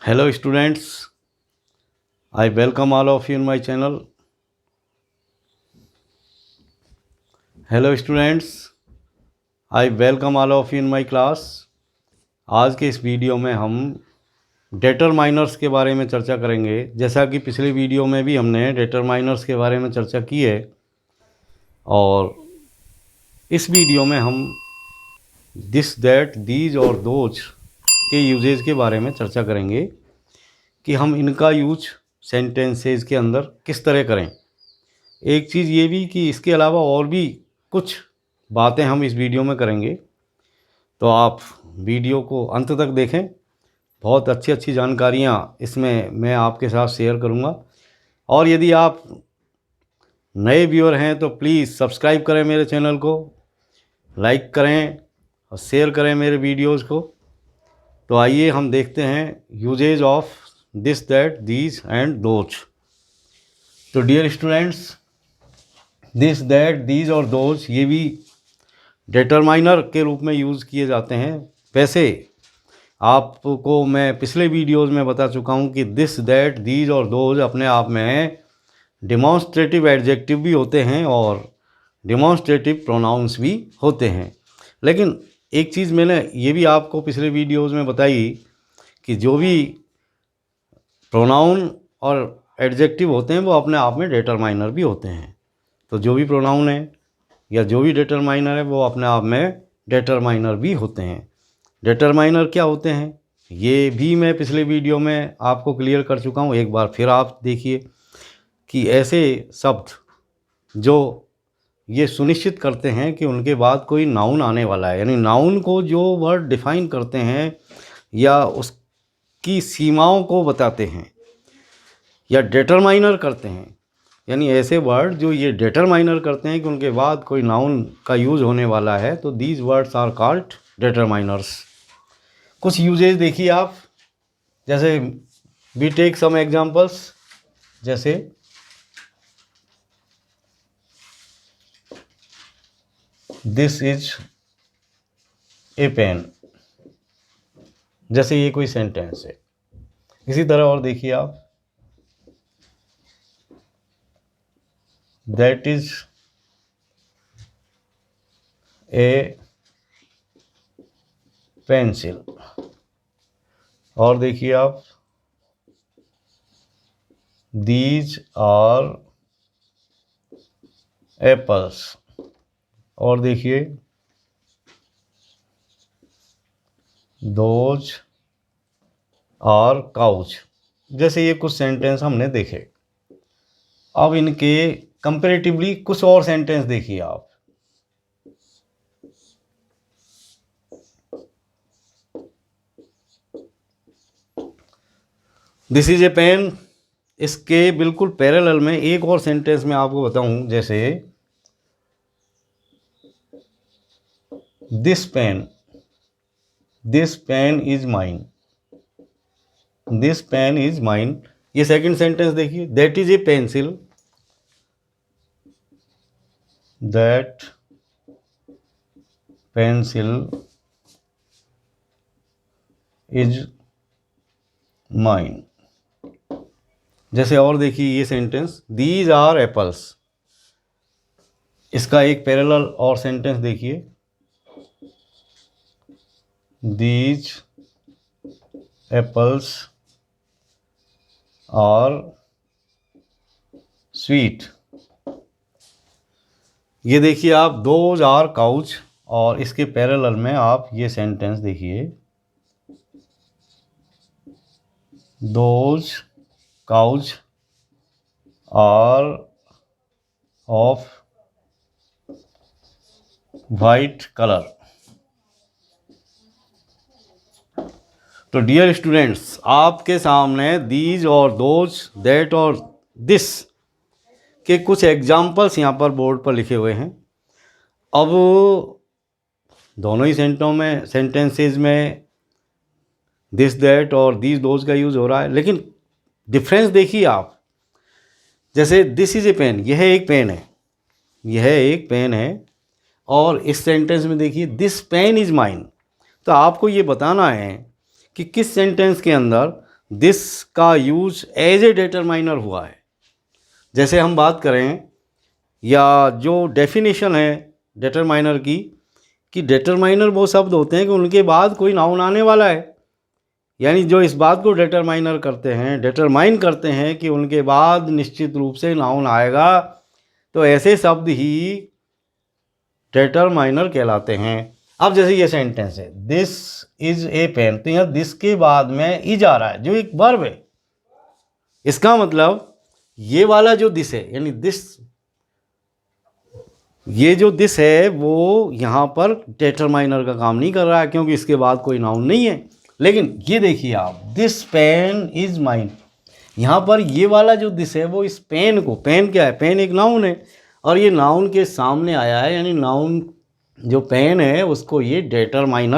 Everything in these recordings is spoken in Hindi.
Hello students, I welcome all of you in my channel. Hello students, I welcome all of you in my class. आज के इस वीडियो में हम डिटरमाइनर्स के बारे में चर्चा करेंगे। जैसा कि पिछले वीडियो में भी हमने डिटरमाइनर्स के बारे में चर्चा की है, और इस वीडियो में हम दिस, दैट, दीज और दोज के यूजेज के बारे में चर्चा करेंगे कि हम इनका यूज सेंटेंसेस के अंदर किस तरह करें। एक चीज़ ये भी कि इसके अलावा और भी कुछ बातें हम इस वीडियो में करेंगे, तो आप वीडियो को अंत तक देखें। बहुत अच्छी अच्छी जानकारियाँ इसमें मैं आपके साथ शेयर करूँगा। और यदि आप नए व्यूअर हैं तो प्लीज़ सब्सक्राइब करें मेरे चैनल को, लाइक करें और शेयर करें मेरे वीडियोस को। तो आइए हम देखते हैं uses of this, that, these and those. तो dear students, this, that, these और दोज ये भी डिटरमाइनर के रूप में यूज़ किए जाते हैं। वैसे आपको मैं पिछले वीडियोस में बता चुका हूँ कि दिस, दैट, दीज और दोज अपने आप में डिमॉन्स्ट्रेटिव एडजेक्टिव भी होते हैं और डिमॉन्स्ट्रेटिव प्रोनाउंस भी होते हैं। लेकिन एक चीज़ मैंने ये भी आपको पिछले वीडियोस में बताई कि जो भी प्रोनाउन और एडजेक्टिव होते हैं वो अपने आप में डिटरमाइनर भी होते हैं। तो जो भी प्रोनाउन है या जो भी डिटरमाइनर है वो अपने आप में डिटरमाइनर भी होते हैं। डिटरमाइनर क्या होते हैं ये भी मैं पिछले वीडियो में आपको क्लियर कर चुका हूँ। एक बार फिर आप देखिए कि ऐसे शब्द जो ये सुनिश्चित करते हैं कि उनके बाद कोई नाउन आने वाला है, यानी नाउन को जो वर्ड डिफाइन करते हैं या उसकी सीमाओं को बताते हैं या डिटरमाइनर करते हैं, यानी ऐसे वर्ड जो ये डिटरमाइनर करते हैं कि उनके बाद कोई नाउन का यूज़ होने वाला है, तो these words are called determiners. कुछ यूजेज देखिए आप, जैसे वी टेक सम एग्जांपल्स। जैसे दिस इज ए पेन, जैसे ये कोई सेंटेंस है। इसी तरह और देखिए आप, दैट इज ए पेंसिल। और देखिए आप, दीज आर एप्पल्स। और देखिए, दोज आर काउच। जैसे ये कुछ सेंटेंस हमने देखे। अब इनके कंपैरेटिवली कुछ और सेंटेंस देखिए आप। दिस इज ए पेन, इसके बिल्कुल पैरेलल में एक और सेंटेंस मैं आपको बताऊं, जैसे this pen, this pen is mine, this pen is mine. ये सेकंड सेंटेंस देखिए, that is a pencil, that pencil is mine. जैसे और देखिए ये सेंटेंस, दीज आर एप्पल्स। इसका एक पैरेलल और सेंटेंस देखिए, दीज एप्पल्स आर स्वीट। ये देखिए आप, दोज आर काउच। और इसके पैरेलल में आप ये सेंटेंस देखिए, those couch are of white colour. तो डियर स्टूडेंट्स, आपके सामने दीज और दोज, दैट और दिस के कुछ एग्जाम्पल्स यहाँ पर बोर्ड पर लिखे हुए हैं। अब दोनों ही सेंटेंसेस में दिस, दैट और दीज, दोज का यूज़ हो रहा है, लेकिन डिफरेंस देखिए आप। जैसे दिस इज़ ए पेन, यह एक पेन है, यह एक पेन है। और इस सेंटेंस में देखिए, दिस पेन इज़ माइन। तो आपको ये बताना है कि किस सेंटेंस के अंदर दिस का यूज एज ए डिटरमाइनर हुआ है। जैसे हम बात करें या जो डेफिनेशन है डिटरमाइनर की, कि डिटरमाइनर वो शब्द होते हैं कि उनके बाद कोई नाउन आने वाला है, यानी जो इस बात को डिटरमाइनर करते हैं, डिटरमाइन करते हैं कि उनके बाद निश्चित रूप से नाउन आएगा, तो ऐसे शब्द ही डिटरमाइनर कहलाते हैं। अब जैसे ये सेंटेंस है, दिस इज ए पेन, तो यहाँ दिस के बाद में इज आ रहा है जो एक वर्ब है। इसका मतलब ये वाला जो दिस है, यानी दिस, ये जो दिस है वो यहाँ पर डिटरमाइनर का काम नहीं कर रहा है, क्योंकि इसके बाद कोई नाउन नहीं है। लेकिन ये देखिए आप, दिस पेन इज माइन, यहाँ पर ये वाला जो दिस है वो इस पेन को, पेन क्या है, पेन एक नाउन है, और ये नाउन के सामने आया है, यानी नाउन जो पेन है उसको ये डिटरमाइन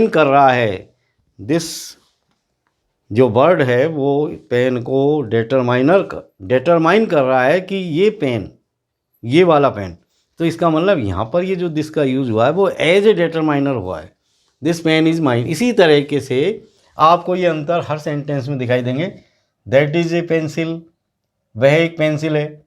कर रहा है। दिस जो वर्ड है वो पेन को डिटरमाइन कर रहा है कि ये पेन, ये वाला पेन। तो इसका मतलब यहाँ पर ये जो दिस का यूज हुआ है वो एज ए डिटरमाइनर हुआ है, दिस पेन इज माइन। इसी तरीके से आपको ये अंतर हर सेंटेंस में दिखाई देंगे। दैट इज ए पेंसिल, वह एक पेंसिल है,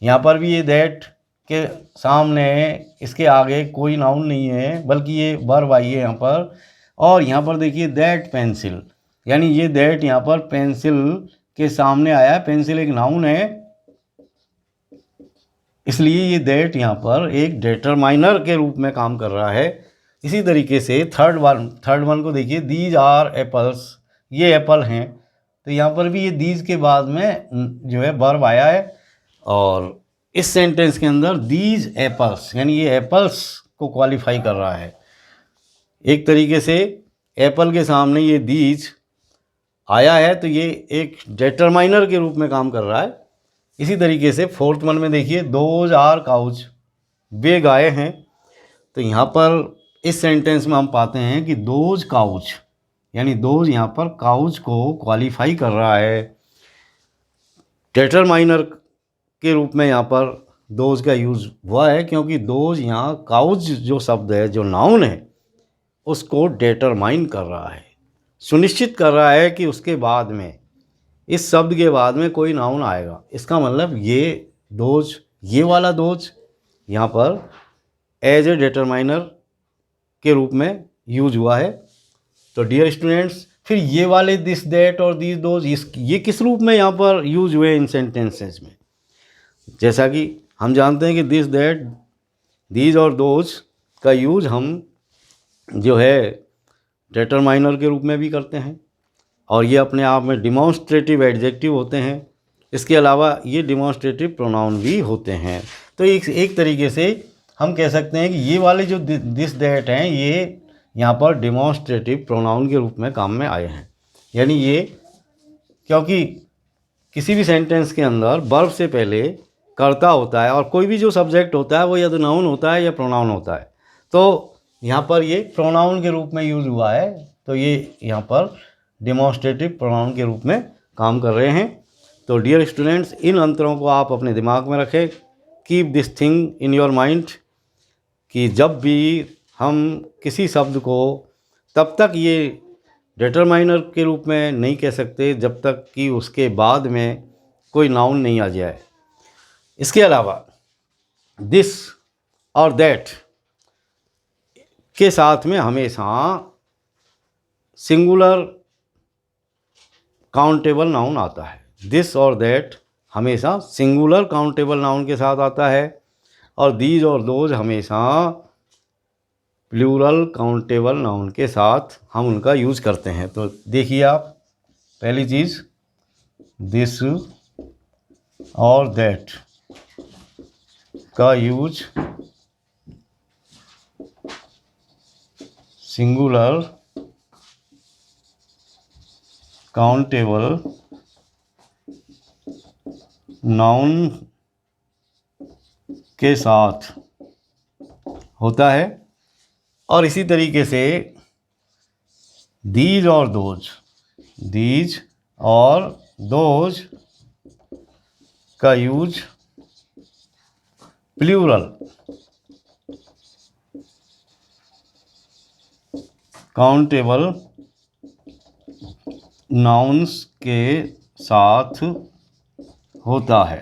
यहाँ पर भी ये दैट के सामने इसके आगे कोई नाउन नहीं है, बल्कि ये वर्ब आई है यहाँ पर। और यहाँ पर देखिए दैट पेंसिल, यानी ये दैट यहाँ पर पेंसिल के सामने आया है, पेंसिल एक नाउन है, इसलिए ये दैट यहाँ पर एक डिटरमाइनर के रूप में काम कर रहा है। इसी तरीके से थर्ड वन को देखिए, दीज आर एप्पल्स, ये एप्पल हैं, तो यहाँ पर भी ये दीज के बाद में जो है वर्ब आया है, और इस सेंटेंस के अंदर दीज एप्पल्स, यानी ये एप्पल्स को क्वालिफाई कर रहा है। एक तरीके से एप्पल के सामने ये दीज आया है, तो ये एक डिटरमाइनर के रूप में काम कर रहा है। इसी तरीके से फोर्थ वन में देखिए, दोज आर काउज, वे गाय हैं, तो यहाँ पर इस सेंटेंस में हम पाते हैं कि दोज काउज, यानी दोज यहाँ पर काउज को क्वालिफाई कर रहा है। डिटरमाइनर के रूप में यहाँ पर दोज का यूज़ हुआ है, क्योंकि दोज यहाँ काउज जो शब्द है, जो नाउन है, उसको डिटरमाइन कर रहा है, सुनिश्चित कर रहा है कि उसके बाद में, इस शब्द के बाद में कोई नाउन आएगा। इसका मतलब ये दोज, ये वाला दोज यहाँ पर एज ए डिटरमाइनर के रूप में यूज हुआ है। तो डियर स्टूडेंट्स, फिर ये वाले दिस दैट और दीज दोज, ये किस रूप में यहाँ पर यूज हुए इन सेंटेंसेस में? जैसा कि हम जानते हैं कि दिस दैट दीज और दोज का यूज हम जो है डिटरमाइनर के रूप में भी करते हैं, और ये अपने आप में डिमॉन्स्ट्रेटिव एडजेक्टिव होते हैं। इसके अलावा ये डिमॉन्स्ट्रेटिव प्रोनाउन भी होते हैं। तो एक तरीके से हम कह सकते हैं कि ये वाले जो दिस दैट हैं, ये यहाँ पर डिमॉन्स्ट्रेटिव प्रोनाउन के रूप में काम में आए हैं। यानी ये, क्योंकि किसी भी सेंटेंस के अंदर वर्ब से पहले कर्ता होता है, और कोई भी जो सब्जेक्ट होता है वो या तो नाउन होता है या प्रोनाउन होता है, तो यहाँ पर ये प्रोनाउन के रूप में यूज़ हुआ है, तो ये यहाँ पर डिमॉन्स्ट्रेटिव प्रोनाउन के रूप में काम कर रहे हैं। तो डियर स्टूडेंट्स, इन अंतरों को आप अपने दिमाग में रखें, keep this thing in your mind, कि जब भी हम किसी शब्द को, तब तक ये डिटरमाइनर के रूप में नहीं कह सकते जब तक कि उसके बाद में कोई नाउन नहीं आ जाए। इसके अलावा दिस और दैट के साथ में हमेशा सिंगुलर काउंटेबल नाउन आता है। दिस और दैट हमेशा सिंगुलर काउंटेबल नाउन के साथ आता है, और दीज और दोज हमेशा प्लूरल काउंटेबल नाउन के साथ हम उनका यूज़ करते हैं। तो देखिए आप, पहली चीज़, दिस और दैट का यूज सिंगुलर काउंटेबल नाउन के साथ होता है, और इसी तरीके से दीज और दोज का यूज प्लूरल काउंटेबल नाउन्स के साथ होता है।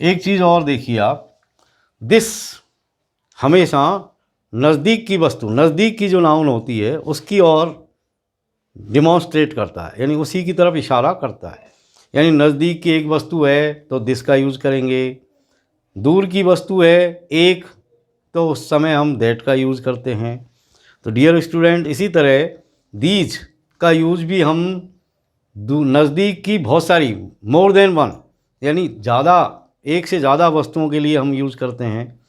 एक चीज़ और देखिए आप, दिस हमेशा नज़दीक की वस्तु, नज़दीक की जो नाउन होती है उसकी ओर डिमॉन्स्ट्रेट करता है, यानी उसी की तरफ इशारा करता है। यानी नज़दीक की एक वस्तु है तो दिस का यूज़ करेंगे, दूर की वस्तु है एक, तो उस समय हम दैट का यूज़ करते हैं। तो डियर स्टूडेंट, इसी तरह दीज का यूज़ भी हम नज़दीक की बहुत सारी, मोर देन वन, यानी ज़्यादा, एक से ज़्यादा वस्तुओं के लिए हम यूज़ करते हैं।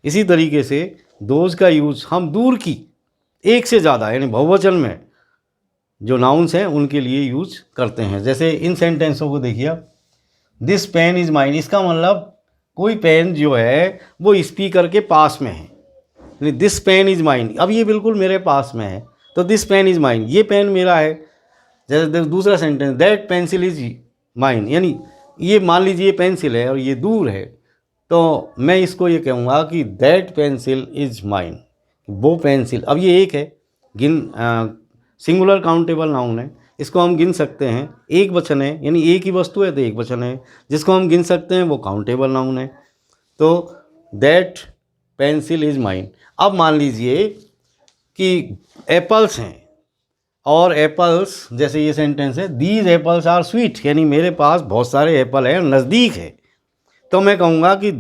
इसी तरीके से दोज का यूज़ हम दूर की, एक से ज़्यादा, यानी बहुवचन में जो नाउन्स हैं उनके लिए यूज करते हैं। जैसे इन सेंटेंसों को देखिए आप, दिस पेन इज़ माइन, इसका मतलब कोई पेन जो है वो स्पीकर के पास में है। दिस पेन इज़ माइन, अब ये बिल्कुल मेरे पास में है, तो दिस पेन इज़ माइन, ये पेन मेरा है। जैसे दूसरा sentence, that pencil is mine, यानी ये मान लीजिए ये पेंसिल है और ये दूर है, तो मैं इसको ये कहूँगा कि दैट पेंसिल इज़ माइन, वो पेंसिल। अब ये एक है, सिंगुलर काउंटेबल नाउन है, इसको हम गिन सकते हैं, एक वचन है, यानी एक ही वस्तु है तो एक वचन है, जिसको हम गिन सकते हैं वो काउंटेबल नाउन है। तो दैट पेंसिल इज़ माइन। अब मान लीजिए कि एप्पल्स हैं, और एप्पल्स, जैसे ये सेंटेंस है, दीज एप्पल्स आर स्वीट, यानी मेरे पास बहुत सारे एप्पल हैं, नज़दीक है, तो मैं कहूँगा कि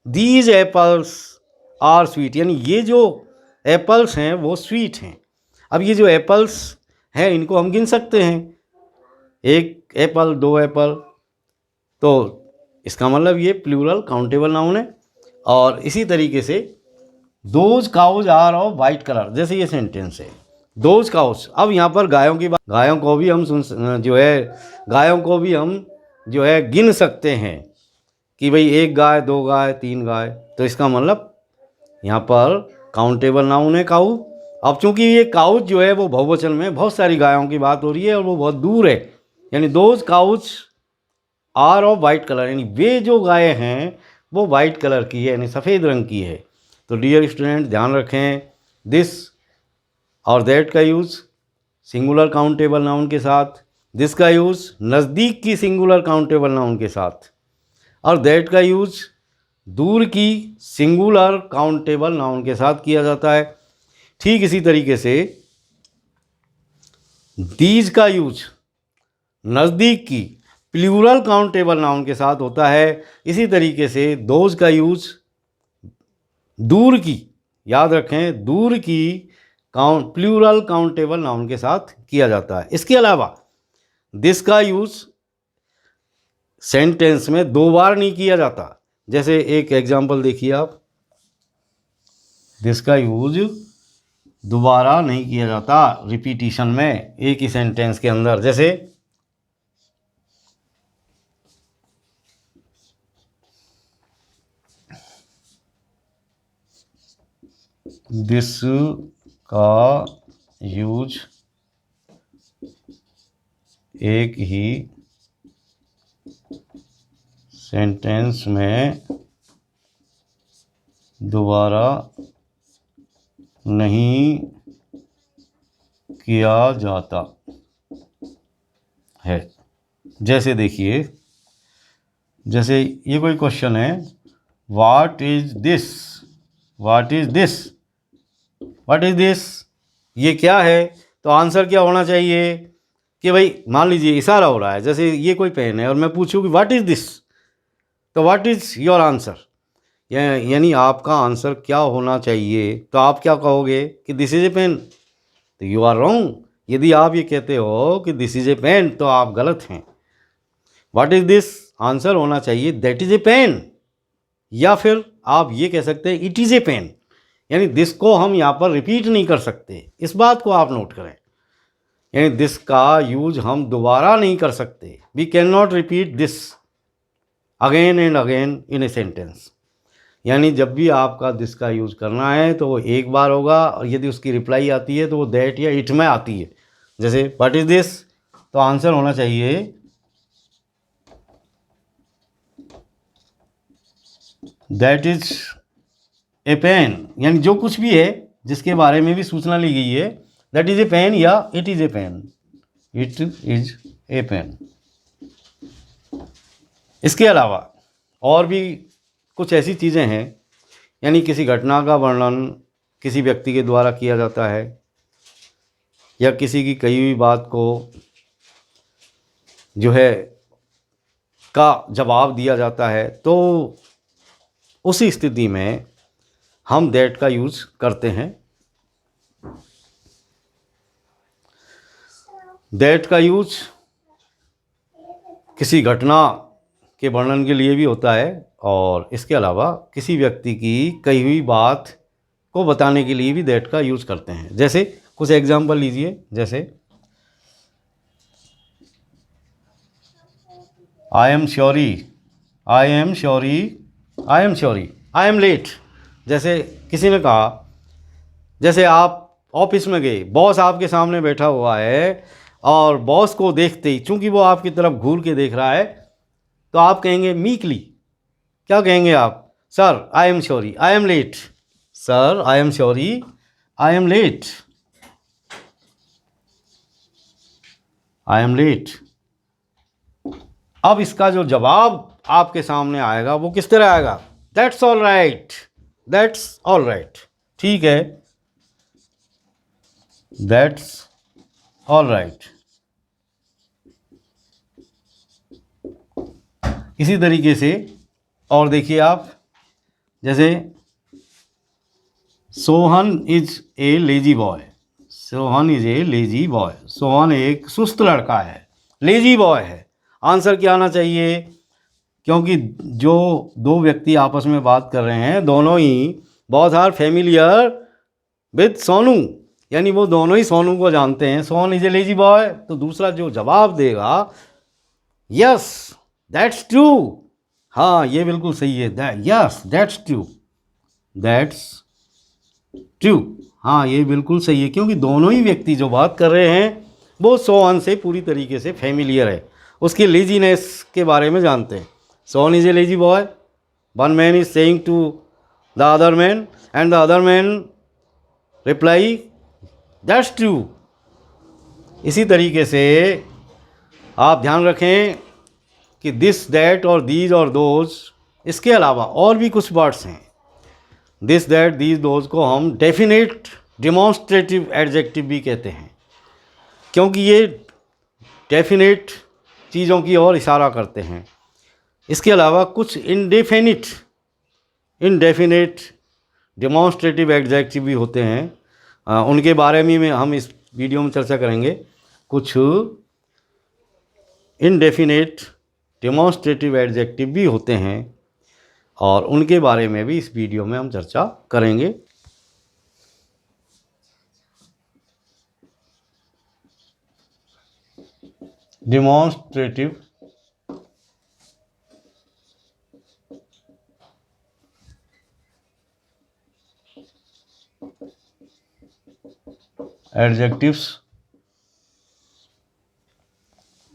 दीज एप्पल्स आर स्वीट, यानी ये जो एप्पल्स हैं वो स्वीट हैं। अब ये जो एप्पल्स हैं इनको हम गिन सकते हैं, एक एप्पल, दो एप्पल, तो इसका मतलब ये प्लूरल काउंटेबल नाउन है। और इसी तरीके से those cows are of white colour, जैसे ये सेंटेंस है, दोज काउज। अब यहाँ पर गायों की बात, गायों को भी हम गायों को भी हम जो है गिन सकते हैं कि भाई एक गाय, दो गाय, तीन गाय, तो इसका मतलब यहाँ पर काउंटेबल नाउन है काऊ। अब चूंकि ये काउच जो है वो बहुवचन में बहुत सारी गायों की बात हो रही है और वो बहुत दूर है, यानी those couch are of white colour, यानी वे जो गाय हैं वो वाइट कलर की है, यानी सफ़ेद रंग की है। तो डियर स्टूडेंट, ध्यान रखें, दिस और दैट का यूज़ सिंगुलर काउंटेबल नाउन के साथ, दिस का यूज़ नज़दीक की सिंगुलर काउंटेबल नाउन के साथ, और दैट का यूज़ दूर की सिंगुलर काउंटेबल नाउन के साथ किया जाता है। ठीक इसी तरीके से दीज का यूज नज़दीक की प्लूरल काउंटेबल नाउन के साथ होता है। इसी तरीके से दोज का यूज दूर की, याद रखें, दूर की प्लूरल काउंटेबल नाउन के साथ किया जाता है। इसके अलावा दिस का यूज सेंटेंस में दो बार नहीं किया जाता। जैसे एक एग्जांपल देखिए आप, दिस का यूज दोबारा नहीं किया जाता रिपीटिशन में, एक ही सेंटेंस के अंदर। जैसे दिस का यूज एक ही सेंटेंस में दोबारा नहीं किया जाता है। जैसे देखिए, जैसे ये कोई क्वेश्चन है, what is this, what is this, what is this, ये क्या है, तो आंसर क्या होना चाहिए कि भाई मान लीजिए इशारा हो रहा है, जैसे ये कोई पेन है और मैं पूछूं कि व्हाट इज दिस, तो व्हाट इज योर आंसर, यानी आपका आंसर क्या होना चाहिए। तो आप क्या कहोगे कि दिस इज ए पेन, तो यू आर रॉन्ग। यदि आप ये कहते हो कि दिस इज ए पेन तो आप गलत हैं। व्हाट इज दिस, आंसर होना चाहिए दैट इज ए पेन, या फिर आप ये कह सकते हैं इट इज़ ए पेन, यानी दिस को हम यहाँ पर रिपीट नहीं कर सकते, इस बात को आप नोट करें। यानी दिस का यूज हम दोबारा नहीं कर सकते, we can not repeat this again and again in a sentence. यानी जब भी आपका दिस का यूज़ करना है तो वो एक बार होगा, और यदि उसकी रिप्लाई आती है तो वो दैट या इट में आती है। जैसे व्हाट इज़ दिस, तो आंसर होना चाहिए दैट इज ए पेन, यानी जो कुछ भी है जिसके बारे में भी सूचना ली गई है, दैट इज ए पेन या it is a pen, it is a pen. इसके अलावा और भी कुछ ऐसी चीज़ें हैं, यानी किसी घटना का वर्णन किसी व्यक्ति के द्वारा किया जाता है या किसी की कही हुई बात को जो है का जवाब दिया जाता है, तो उसी स्थिति में हम दैट का यूज़ करते हैं। दैट का यूज किसी घटना के वर्णन के लिए भी होता है और इसके अलावा किसी व्यक्ति की कही हुई बात को बताने के लिए भी दैट का यूज़ करते हैं। जैसे कुछ एग्जांपल लीजिए, जैसे I am sorry, I am sorry, I am sorry, I am late. जैसे किसी ने कहा, जैसे आप ऑफिस में गए, बॉस आपके सामने बैठा हुआ है और बॉस को देखते ही, चूंकि वो आपकी तरफ घूर के देख रहा है, तो आप कहेंगे मीकली, क्या कहेंगे आप? Sir I am sorry, I am late. Sir I am sorry, I am late, I am late. अब इसका जो जवाब आपके सामने आएगा वो किस तरह आएगा? That's all right, that's all right, ठीक है, दैट्स ऑल राइट। इसी तरीके से और देखिए आप, जैसे Sohan is a lazy boy, Sohan is a lazy boy, Sohan एक सुस्त लड़का है, लेजी बॉय है। आंसर क्या आना चाहिए? क्योंकि जो दो व्यक्ति आपस में बात कर रहे हैं, दोनों ही both are familiar with Sonu, यानी वो दोनों ही सोनू को जानते हैं। Sohan is a lazy boy, तो दूसरा जो जवाब देगा, यस दैट्स ट्रू, हाँ ये बिल्कुल सही है, yes that's true, that's true, हाँ ये बिल्कुल सही है, क्योंकि दोनों ही व्यक्ति जो बात कर रहे हैं वो सोहन से पूरी तरीके से फैमिलियर है, उसकी लेजीनेस के बारे में जानते हैं। Sohan is a lazy boy, one man is saying to the other man and the other man reply that's true. इसी तरीके से आप ध्यान रखें कि दिस दैट और दीज और दोज, इसके अलावा और भी कुछ वर्ड्स हैं। दिस दैट दीज दोज को हम डेफिनेट डिमॉन्स्ट्रेटिव एडजेक्टिव भी कहते हैं, क्योंकि ये डेफिनेट चीज़ों की ओर इशारा करते हैं। इसके अलावा कुछ इनडेफिनिट डिमॉन्स्ट्रेटिव एडजेक्टिव भी होते हैं, उनके बारे में हम इस वीडियो में चर्चा करेंगे। कुछ इनडेफिनेट डिमॉन्स्ट्रेटिव एडजेक्टिव भी होते हैं और उनके बारे में भी इस वीडियो में हम चर्चा करेंगे। डिमॉन्स्ट्रेटिव एडजेक्टिव्स,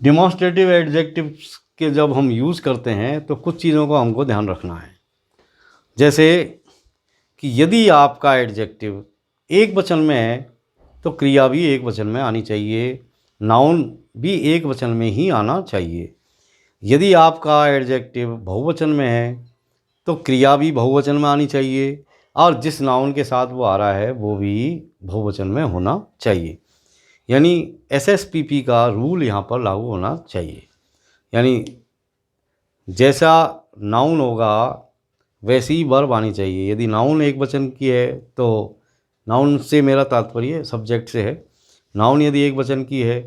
डिमॉन्स्ट्रेटिव एडजेक्टिव्स के जब हम यूज़ करते हैं तो कुछ चीज़ों को हमको ध्यान रखना है। जैसे कि यदि आपका एडजेक्टिव एक वचन में है तो क्रिया भी एक वचन में आनी चाहिए, नाउन भी एक वचन में ही आना चाहिए। यदि आपका एडजेक्टिव बहुवचन में है तो क्रिया भी बहुवचन में आनी चाहिए और जिस नाउन के साथ वो आ रहा है वो भी बहुवचन में होना चाहिए। यानी SSPP का रूल यहाँ पर लागू होना चाहिए, यानी जैसा नाउन होगा वैसी ही वर्ब आनी चाहिए। यदि नाउन एक वचन की है तो नाउन से मेरा तात्पर्य सब्जेक्ट से है, नाउन यदि एक वचन की है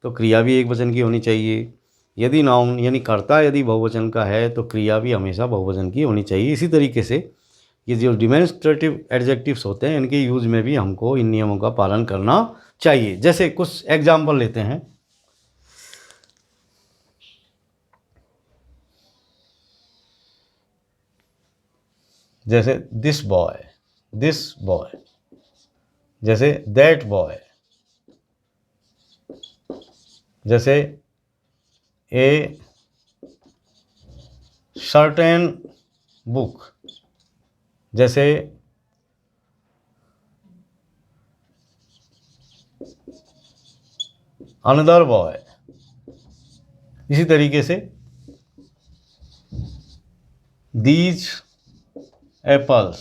तो क्रिया भी एक वचन की होनी चाहिए। यदि नाउन यानी कर्ता यदि बहुवचन का है तो क्रिया भी हमेशा बहुवचन की होनी चाहिए। इसी तरीके से ये जो डिमॉन्स्ट्रेटिव एडजेक्टिव्स होते हैं इनके यूज़ में भी हमको इन नियमों का पालन करना चाहिए। जैसे कुछ एग्जाम्पल लेते हैं, जैसे दिस बॉय, जैसे दैट बॉय, जैसे ए सर्टेन बुक, जैसे अनदर बॉय, इसी तरीके से दीज एप्पल्स,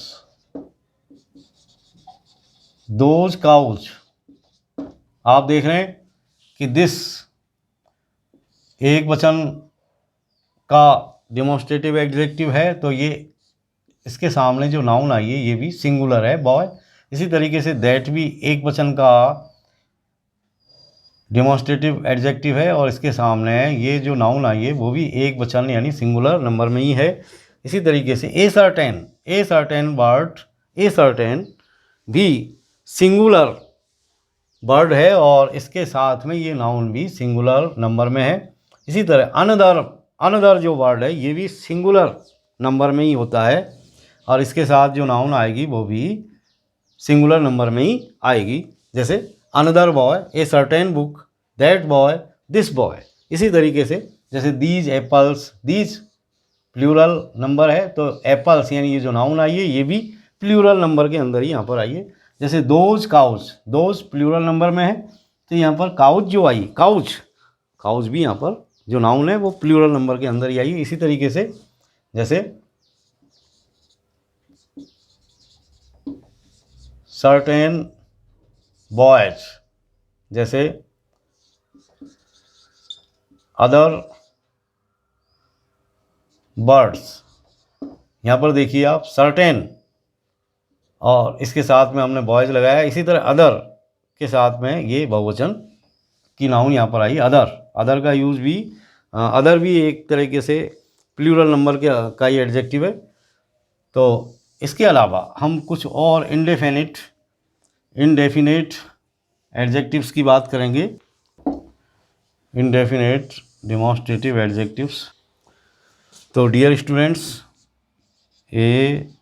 दोज काउज। आप देख रहे हैं कि दिस एक वचन का डेमोन्स्ट्रेटिव एडजेक्टिव है, तो ये इसके सामने जो नाउन आई है ये भी सिंगुलर है, बॉय। इसी तरीके से दैट भी एक वचन का डेमोन्स्ट्रेटिव एडजेक्टिव है और इसके सामने ये जो नाउन आई है वो भी एक वचन यानी सिंगुलर नंबर में ही है। इसी तरीके से a certain word, a certain भी सिंगुलर वर्ड है और इसके साथ में ये नाउन भी सिंगुलर नंबर में है। इसी तरह अनदर जो वर्ड है ये भी सिंगुलर नंबर में ही होता है और इसके साथ जो नाउन आएगी वो भी सिंगुलर नंबर में ही आएगी। जैसे another boy, a certain book, that boy, this boy. इसी तरीके से जैसे these apples, these plural number है तो एप्पल्स यानी ये जो नाउन आई है ये भी प्लूरल नंबर के अंदर ही यहाँ पर आई है। जैसे those cows, those plural number में है तो यहाँ पर काउज जो आई, काउज भी यहाँ पर जो नाउन है वो प्लूरल नंबर के अंदर ही आई है। इसी तरीके से जैसे सर्टेन बॉयज, जैसे अदर बर्ड्स। यहाँ पर देखिए आप सर्टेन और इसके साथ में हमने बॉयज लगाया, इसी तरह अदर के साथ में ये बहुवचन की नाउन यहाँ पर आई अदर का यूज़ भी, अदर भी एक तरीके से प्लूरल नंबर का ही एडजेक्टिव है। तो इसके अलावा हम कुछ और इनडेफिनेट एडजेक्टिव्स की बात करेंगे, इनडेफिनेट डेमोन्स्ट्रेटिव एडजेक्टिव्स। तो dear students, AN1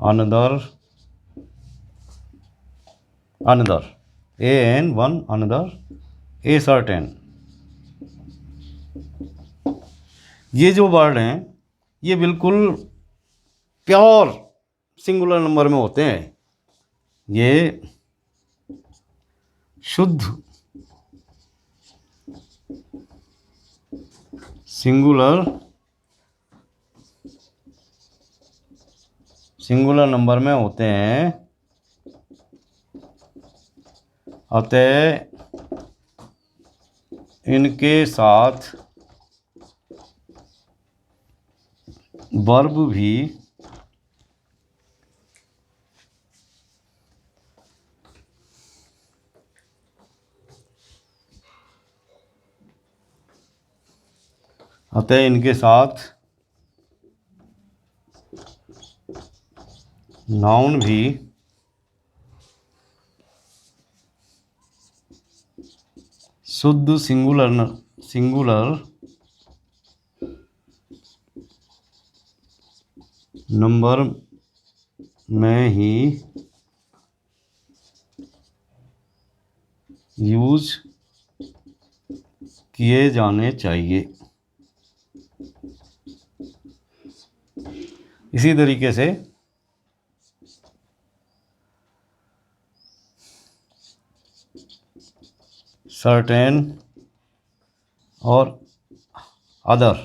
another, AN1 another, a certain, ये जो वर्ड हैं ये बिल्कुल प्योर सिंगुलर नंबर में होते हैं। ये शुद्ध सिंगुलर नंबर में होते हैं, अतः इनके साथ वर्ब भी नाउन भी शुद्ध सिंगुलर नंबर में ही यूज किए जाने चाहिए। इसी तरीके से सर्टेन और अदर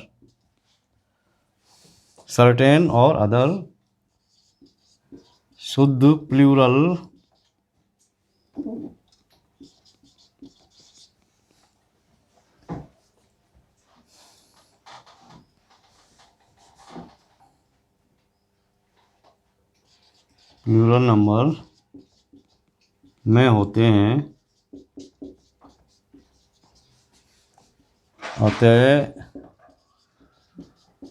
शुद्ध प्लूरल नंबर में होते हैं, अतः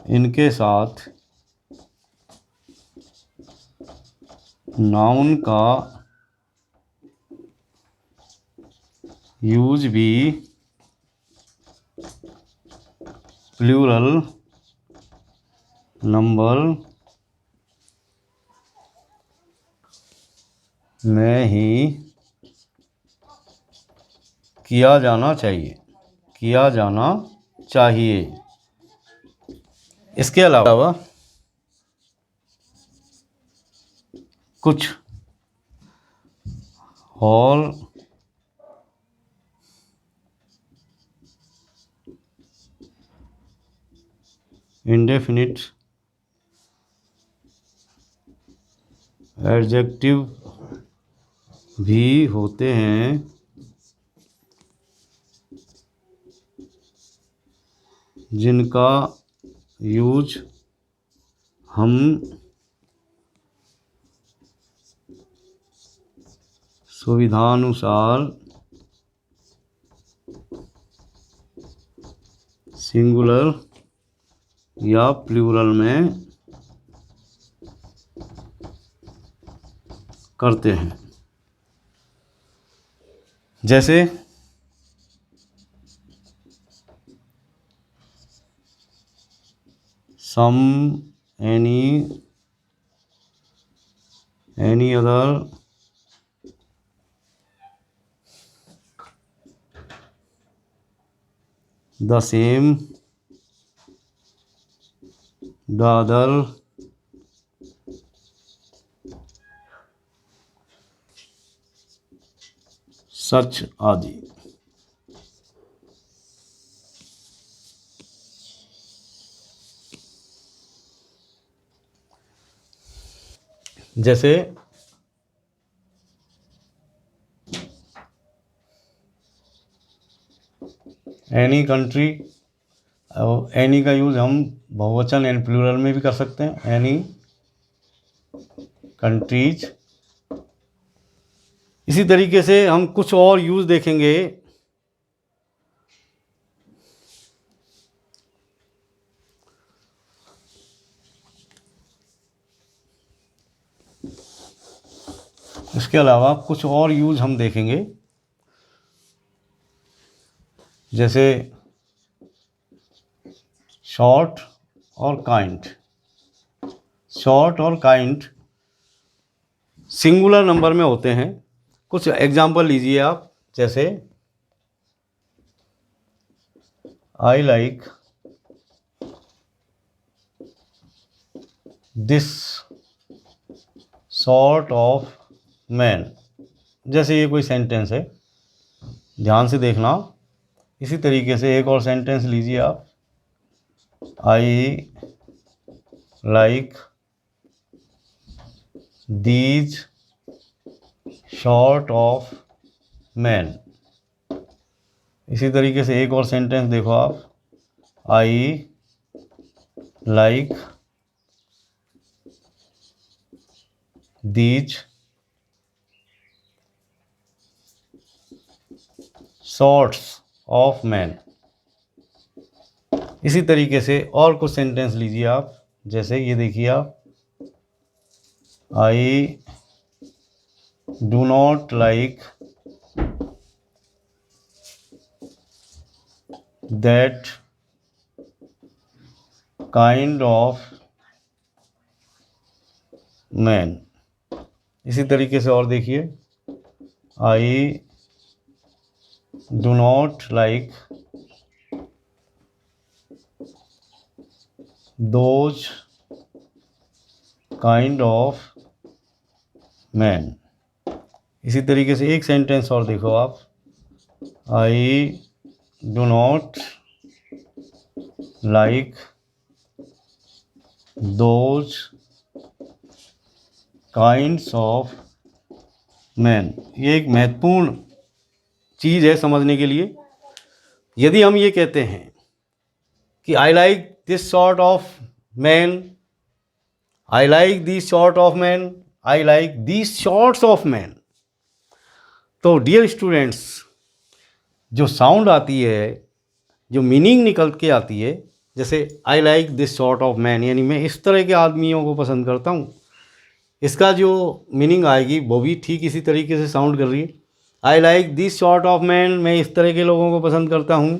इनके साथ नाउन का यूज भी प्लूरल नंबर में ही किया जाना चाहिए। किया जाना चाहिए। इसके अलावा कुछ और इंडेफिनिट एडजेक्टिव भी होते हैं जिनका यूज हम सुविधानुसार सिंगुलर या प्लूरल में करते हैं। जैसे सम, any other, the same, the other, सच आदि। जैसे एनी कंट्री, एनी का यूज़ हम बहुवचन एंड प्लूरल में भी कर सकते हैं। Any countries. इसी तरीके से हम कुछ और यूज़ देखेंगे। इसके अलावा कुछ और यूज़ हम देखेंगे, जैसे शॉर्ट और काइंड। शॉर्ट और काइंड सिंगुलर नंबर में होते हैं। कुछ एग्जांपल लीजिए आप, जैसे I like this sort of man. जैसे ये कोई सेंटेंस है, ध्यान से देखना। इसी तरीके से एक और सेंटेंस लीजिए आप, I like these short of man. इसी तरीके से एक और सेंटेंस देखो आप, I like these shorts of man. इसी तरीके से और कुछ सेंटेंस लीजिए आप, जैसे ये देखिए आप, आई do not like that kind of man. इसी तरीके से और देखिए, आई do not like those kind of man. इसी तरीके से एक सेंटेंस और देखो आप, आई do not like those kinds of man. ये एक महत्वपूर्ण चीज़ है समझने के लिए। यदि हम ये कहते हैं कि I like this sort of man, I like this sort of man, I like this shorts of man, तो डियर स्टूडेंट्स, जो साउंड आती है, जो मीनिंग निकल के आती है, जैसे I like this sort of man, यानी मैं इस तरह के आदमियों को पसंद करता हूँ, इसका जो मीनिंग आएगी वो भी ठीक इसी तरीके से साउंड कर रही है। I like this sort of man, मैं इस तरह के लोगों को पसंद करता हूँ।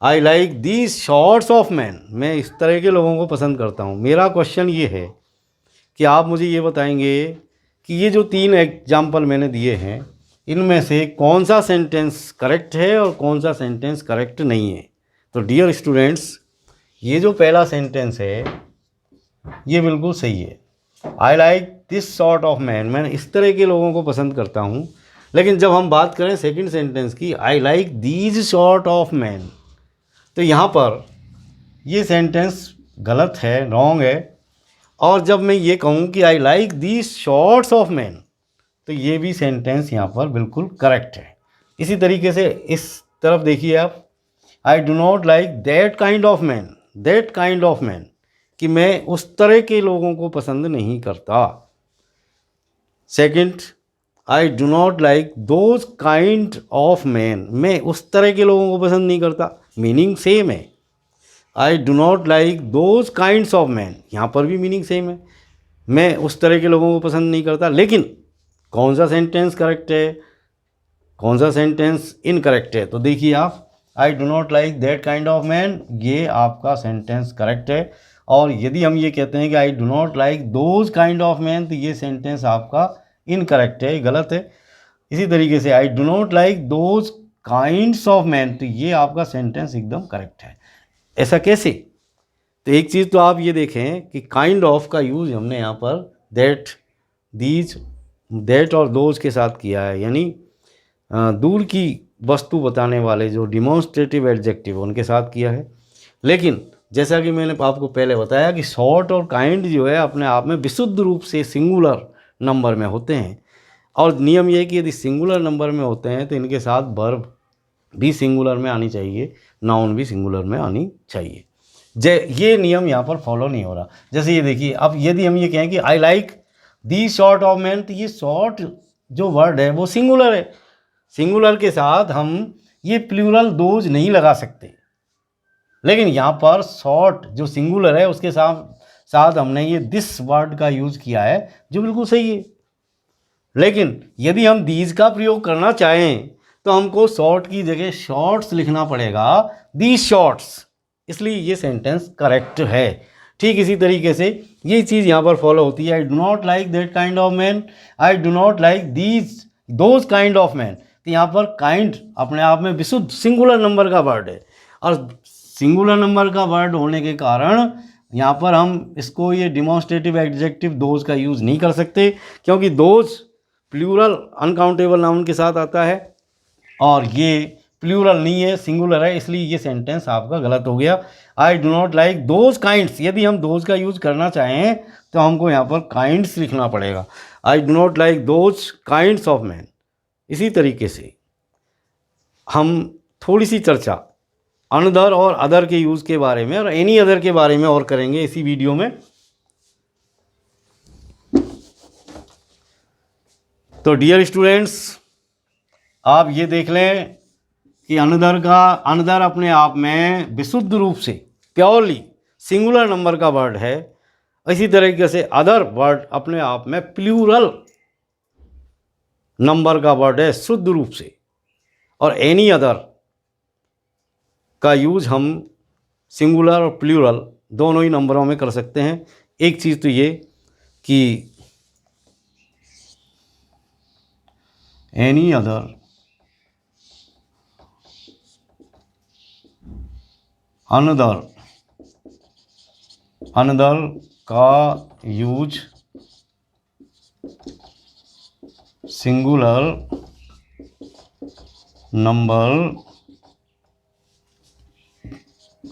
I like this shorts of man, मैं इस तरह के लोगों को पसंद करता हूँ। मेरा क्वेश्चन ये है कि आप मुझे ये बताएंगे कि ये जो 3 एग्जाम्पल मैंने दिए हैं, इनमें से कौन सा सेंटेंस करेक्ट है और कौन सा सेंटेंस करेक्ट नहीं है। तो डियर स्टूडेंट्स, ये जो पहला सेंटेंस है ये बिल्कुल सही है। I like this sort of man, मैं इस तरह के लोगों को पसंद करता हूँ। लेकिन जब हम बात करें सेकंड सेंटेंस की, I like these sort of man, तो यहाँ पर ये सेंटेंस गलत है, रॉन्ग है। और जब मैं ये कहूँ कि I like these shorts of man, तो ये भी सेंटेंस यहाँ पर बिल्कुल करेक्ट है। इसी तरीके से इस तरफ देखिए आप, आई do not like that kind of man, that kind of man, कि मैं उस तरह के लोगों को पसंद नहीं करता। Second, I do not like those kind of man, मैं उस तरह के लोगों को पसंद नहीं करता, मीनिंग सेम है। आई do not like those kinds of man, यहाँ पर भी मीनिंग सेम है, मैं उस तरह के लोगों को पसंद नहीं करता। लेकिन कौन सा सेंटेंस करेक्ट है, कौन सा सेंटेंस इनकरेक्ट है? तो देखिए आप, आई do not like that kind of man, ये आपका सेंटेंस करेक्ट है। और यदि हम ये कहते हैं कि आई do not like those kind of man, तो ये सेंटेंस आपका इनकरेक्ट है, गलत है। इसी तरीके से आई do not like those kinds of man, तो ये आपका सेंटेंस एकदम करेक्ट है। ऐसा कैसे? तो एक चीज़ तो आप ये देखें कि काइंड ऑफ का यूज़ हमने यहाँ पर दैट, दीज, दैट और दोज के साथ किया है, यानी दूर की वस्तु बताने वाले जो डिमॉन्स्ट्रेटिव एडजेक्टिव उनके साथ किया है। लेकिन जैसा कि मैंने आपको पहले बताया कि शॉर्ट और काइंड जो है अपने आप में विशुद्ध रूप से सिंगुलर नंबर में होते हैं। और नियम ये है कि यदि सिंगुलर नंबर में होते हैं तो इनके साथ वर्ब भी सिंगुलर में आनी चाहिए, नाउन भी सिंगुलर में आनी चाहिए। ये नियम यहाँ पर फॉलो नहीं हो रहा। जैसे ये देखिए, अब यदि हम ये कहें कि I like the short of man, तो ये शॉर्ट जो वर्ड है वो सिंगुलर है। सिंगुलर के साथ हम ये प्लूरल दोज नहीं लगा सकते। लेकिन यहाँ पर शॉर्ट जो सिंगुलर है उसके साथ हमने ये दिस वर्ड का यूज़ किया है, जो बिल्कुल सही है। लेकिन यदि हम दीज का प्रयोग करना चाहें तो हमको शॉर्ट की जगह शॉर्ट्स लिखना पड़ेगा, दीज शॉर्ट्स, इसलिए ये सेंटेंस करेक्ट है। ठीक इसी तरीके से ये चीज़ यहाँ पर फॉलो होती है, आई do not like that kind of man, I do not like these those kind of man. तो यहाँ पर काइंड अपने आप में विशुद्ध सिंगुलर नंबर का वर्ड है, और सिंगुलर नंबर का वर्ड होने के कारण यहाँ पर हम इसको ये डिमॉन्स्ट्रेटिव एडजेक्टिव दोज का यूज़ नहीं कर सकते, क्योंकि दोज प्लूरल अनकाउंटेबल नाउन के साथ आता है और ये प्लूरल नहीं है, सिंगुलर है, इसलिए ये सेंटेंस आपका गलत हो गया। आई do not like those kinds, यदि हम दोज का यूज़ करना चाहें तो हमको यहाँ पर काइंड्स लिखना पड़ेगा, आई do not like those kinds of man. इसी तरीके से हम थोड़ी सी चर्चा अनदर और अदर के यूज़ के बारे में और एनी अदर के बारे में और करेंगे इसी वीडियो में। तो डियर स्टूडेंट्स, आप ये देख लें कि अनदर अपने आप में विशुद्ध रूप से प्योरली सिंगुलर नंबर का वर्ड है। इसी तरीके से अदर वर्ड अपने आप में प्लूरल नंबर का वर्ड है शुद्ध रूप से। और एनी अदर का यूज हम सिंगुलर और प्लूरल दोनों ही नंबरों में कर सकते हैं। एक चीज़ तो ये कि एनी अदर अनदर का यूज सिंगुलर नंबर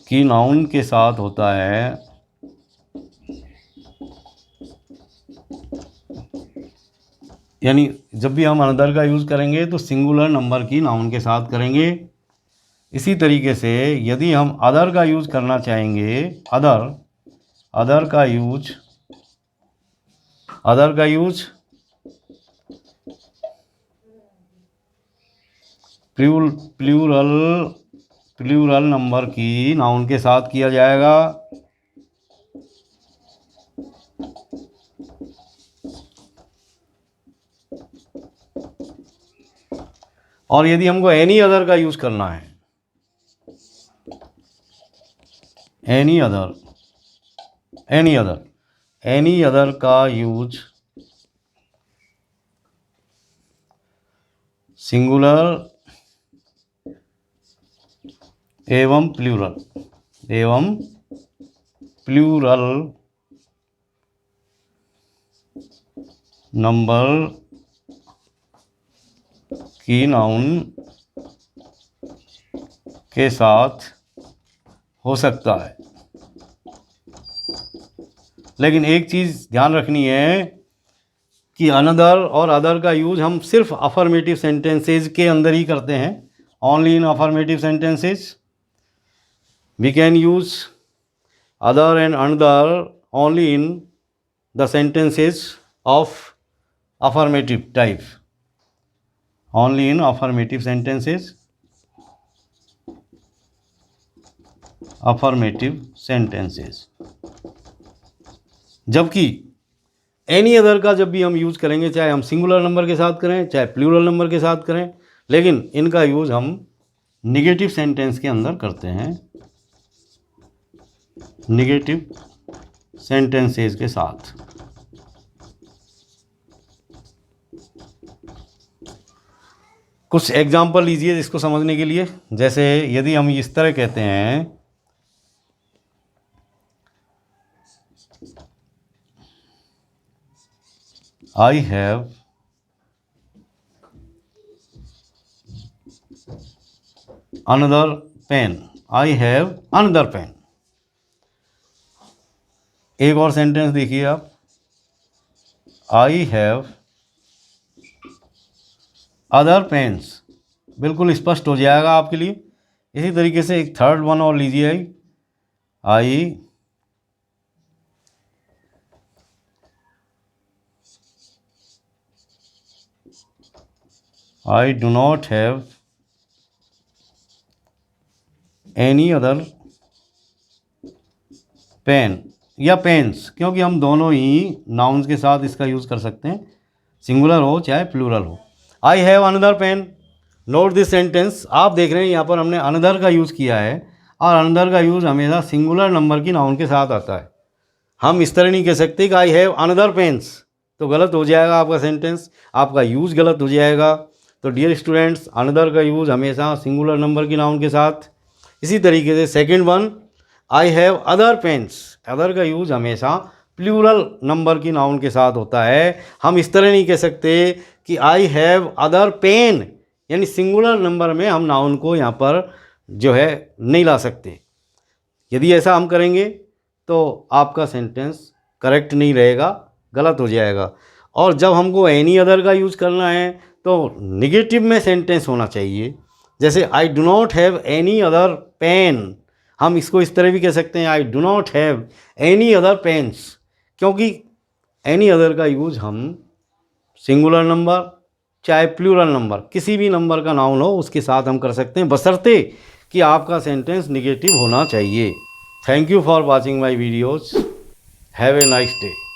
की नाउन के साथ होता है, यानी जब भी हम अनदर का यूज़ करेंगे तो सिंगुलर नंबर की नाउन के साथ करेंगे। इसी तरीके से यदि हम अदर का यूज़ करना चाहेंगे, अदर का यूज प्लूरल नंबर की नाउन के साथ किया जाएगा। और यदि हमको एनी अदर का यूज़ करना है, एनी अदर का यूज सिंगुलर एवं प्लूरल नंबर की नाउन के साथ हो सकता है। लेकिन एक चीज़ ध्यान रखनी है कि अनदर और अदर का यूज़ हम सिर्फ अफर्मेटिव सेंटेंसेज के अंदर ही करते हैं। Only in affirmative sentences we can use other and another only in the sentences of affirmative type, only in affirmative sentences, affirmative sentences. जबकि एनी अदर का जब भी हम यूज़ करेंगे, चाहे हम सिंगुलर नंबर के साथ करें चाहे प्लूरल नंबर के साथ करें, लेकिन इनका यूज़ हम निगेटिव सेंटेंस के अंदर करते हैं, निगेटिव सेंटेंसेस के साथ। कुछ एग्जाम्पल लीजिए इसको समझने के लिए। जैसे यदि हम इस तरह कहते हैं, I have another pen, I have another pen। एक और सेंटेंस देखिए आप, I have other pens, बिल्कुल स्पष्ट हो जाएगा आपके लिए। इसी तरीके से एक थर्ड वन और लीजिए, I do not have any other pen या पेन्स, क्योंकि हम दोनों ही नाउन्स के साथ इसका यूज़ कर सकते हैं, सिंगुलर हो चाहे प्लूरल हो। I have another pen, note this sentence. आप देख रहे हैं यहाँ पर हमने अनदर का यूज़ किया है, और अनदर का यूज़ हमेशा सिंगुलर नंबर की नाउन के साथ आता है। हम इस तरह नहीं कह सकते कि आई हैव अनदर पेन्स, तो गलत हो जाएगा आपका सेंटेंस, आपका यूज़ गलत हो जाएगा। तो डियर स्टूडेंट्स, अनदर का यूज़ हमेशा सिंगुलर नंबर की नाउन के साथ। इसी तरीके से second one, I have other pens, other का यूज़ हमेशा प्लूरल नंबर की नाउन के साथ होता है। हम इस तरह नहीं कह सकते कि आई हैव अदर पेन, यानी सिंगुलर नंबर में हम नाउन को यहाँ पर जो है नहीं ला सकते। यदि ऐसा हम करेंगे तो आपका सेंटेंस करेक्ट नहीं रहेगा, गलत हो जाएगा। और जब हमको एनी अदर का यूज़ करना है तो निगेटिव में सेंटेंस होना चाहिए। जैसे I do not have any other pen, हम इसको इस तरह भी कह सकते हैं, I do not have any other pens, क्योंकि एनी अदर का यूज़ हम सिंगुलर नंबर चाहे प्लूरल नंबर, किसी भी नंबर का नाउन हो उसके साथ हम कर सकते हैं, बशर्ते कि आपका सेंटेंस निगेटिव होना चाहिए। Thank you for watching my videos. Have a nice day.